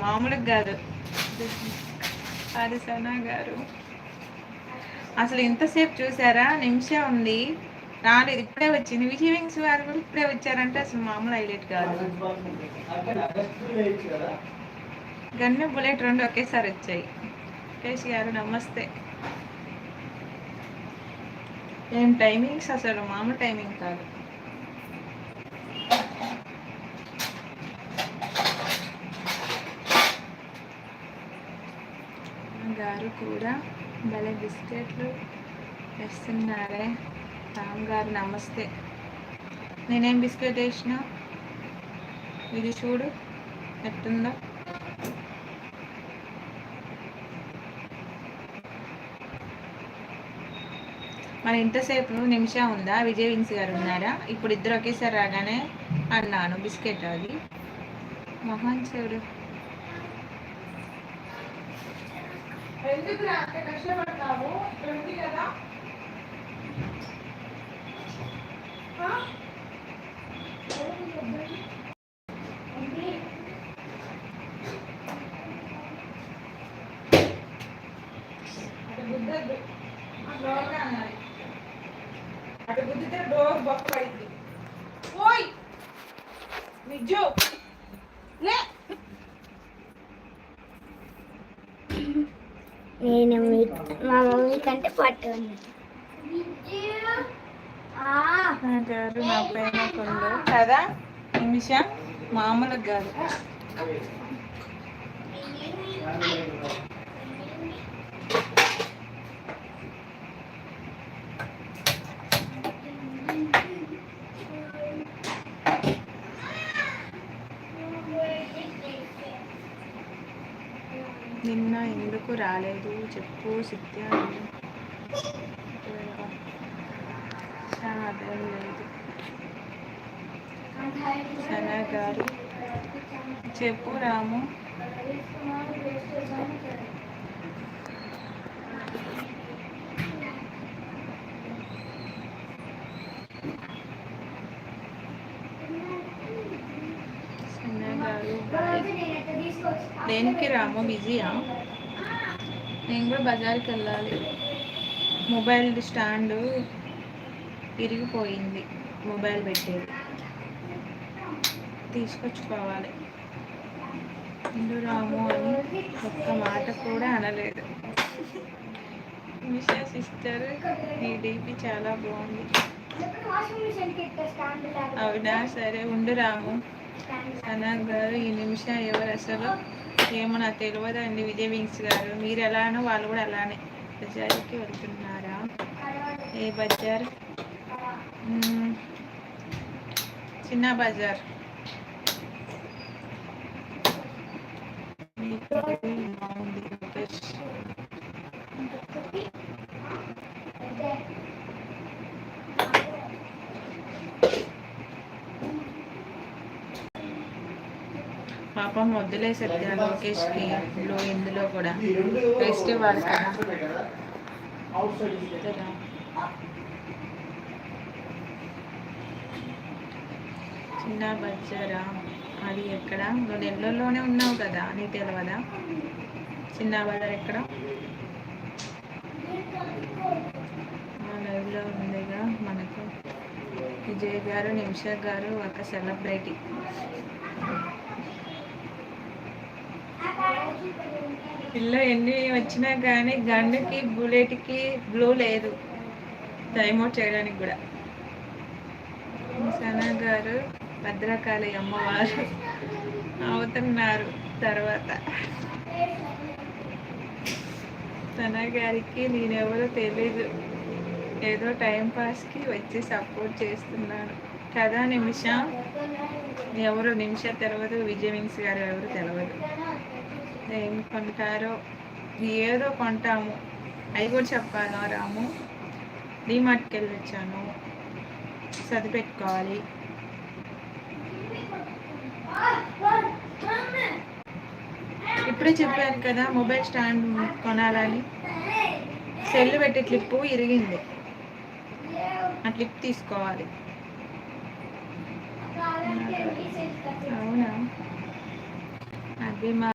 మామూలుగా కాదు. అది సనా గారు అసలు ఇంతసేపు చూసారా? నిమిషం ఉంది రాలేదు, ఇప్పుడే వచ్చింది. విజయ్ వింగ్స్ వారు కూడా ఇప్పుడే వచ్చారంటే అసలు మామూలు హైలైట్ కాదు. గన్ను బుల్లెట్ రెండు ఒకేసారి వచ్చాయి. కేశ్ గారు నమస్తే. ఏం టైమింగ్స్, అసలు మామూలు టైమింగ్ కాదు. గారు కూడా భలే బిస్కెట్లు వేస్తున్నారే. రామ్ గారు నమస్తే. నేనేం బిస్కెట్ వేసినా ఇది చూడు ఎట్టుందో. మరి ఇంతసేపు నిమిషం ఉందా? విజయ్ వింగ్స్ గారు ఉన్నారా? ఇప్పుడు ఇద్దరు ఒకేసారి రాగానే అన్నాను బిస్కెట్ అది. మహాన్ చూడు ఎందుకు కష్టపడతావు కదా. అటు గుద్దితే డోర్ బొక్క పడింది. ఓయ్ నిజు లే. నేను మా మమ్మీ కంటే పట్టు గారు నా పైన కొండు కదా. నిమిషం మామూలుగా కాదు. నిన్న ఎందుకు రాలేదు చెప్పు సత్య. అదేం లేదు. సనా గారు చెప్పు రాము. సనా గారు దేనికి రాము? బిజీయా? నేను కూడా బజార్కి వెళ్ళాలి. మొబైల్ స్టాండ్ ఇరిగిపోయింది, మొబైల్ పెట్టేది తీసుకొచ్చుకోవాలి. ఇందు రాము అని ఒక్క మాట కూడా అనలేదు. మిషా సిస్టర్ ఈ డీపీ చాలా బాగుంది. అవునా, సరే ఉండు రాము. సనా గారు ఈ నిమిషం ఎవరు అసలు ఏమో నాకు తెలియదండి. విజయ్ వింగ్స్ గారు మీరు ఎలానో వాళ్ళు కూడా అలానే. బజార్కి వెళ్తున్నారా? ఏ బజార్? చిన్న బజార్. పాపం వద్దులే సత్య లోకేష్కి ఇందులో కూడా ఫెస్టివల్ కదా. చిన్న బజారా? అది ఎక్కడ? నువ్వు నెల్లూరులోనే ఉన్నావు కదా, నీకు తెలియదా? చిన్న బజార్ ఎక్కడ? మా లైవ్లో ఉందిగా మనకు. విజయ్ గారు నిమిష గారు ఒక సెలబ్రిటీ. పిల్ల ఎన్ని వచ్చినా కానీ గన్నుకి బుల్లెట్కి బ్లూ లేదు టైమ్ అవుట్ చేయడానికి కూడా. సనా గారు భద్రకాళి అమ్మవారు అవుతున్నారు తర్వాత. సనా గారికి నేనెవరో తెలీదు, ఏదో టైంపాస్కి వచ్చి సపోర్ట్ చేస్తున్నాను కదా. నిమిష ఎవరు? నిమిష తెలియదు, విజయ్ వింగ్స్ గారు ఎవరు తెలియదు. ఏం కొంటారో ఏదో కొంటాము, అవి కూడా చెప్పాను. రాము డీమార్ట్కి వెళ్ళి వచ్చాను, చదిపెట్టుకోవాలి. ఇప్పుడే చెప్పాను కదా మొబైల్ స్టాండ్ కొనాలని. సెల్ పెట్టి క్లిప్పు ఇరిగింది, ఆ క్లిప్ తీసుకోవాలి. అవునా? అది మా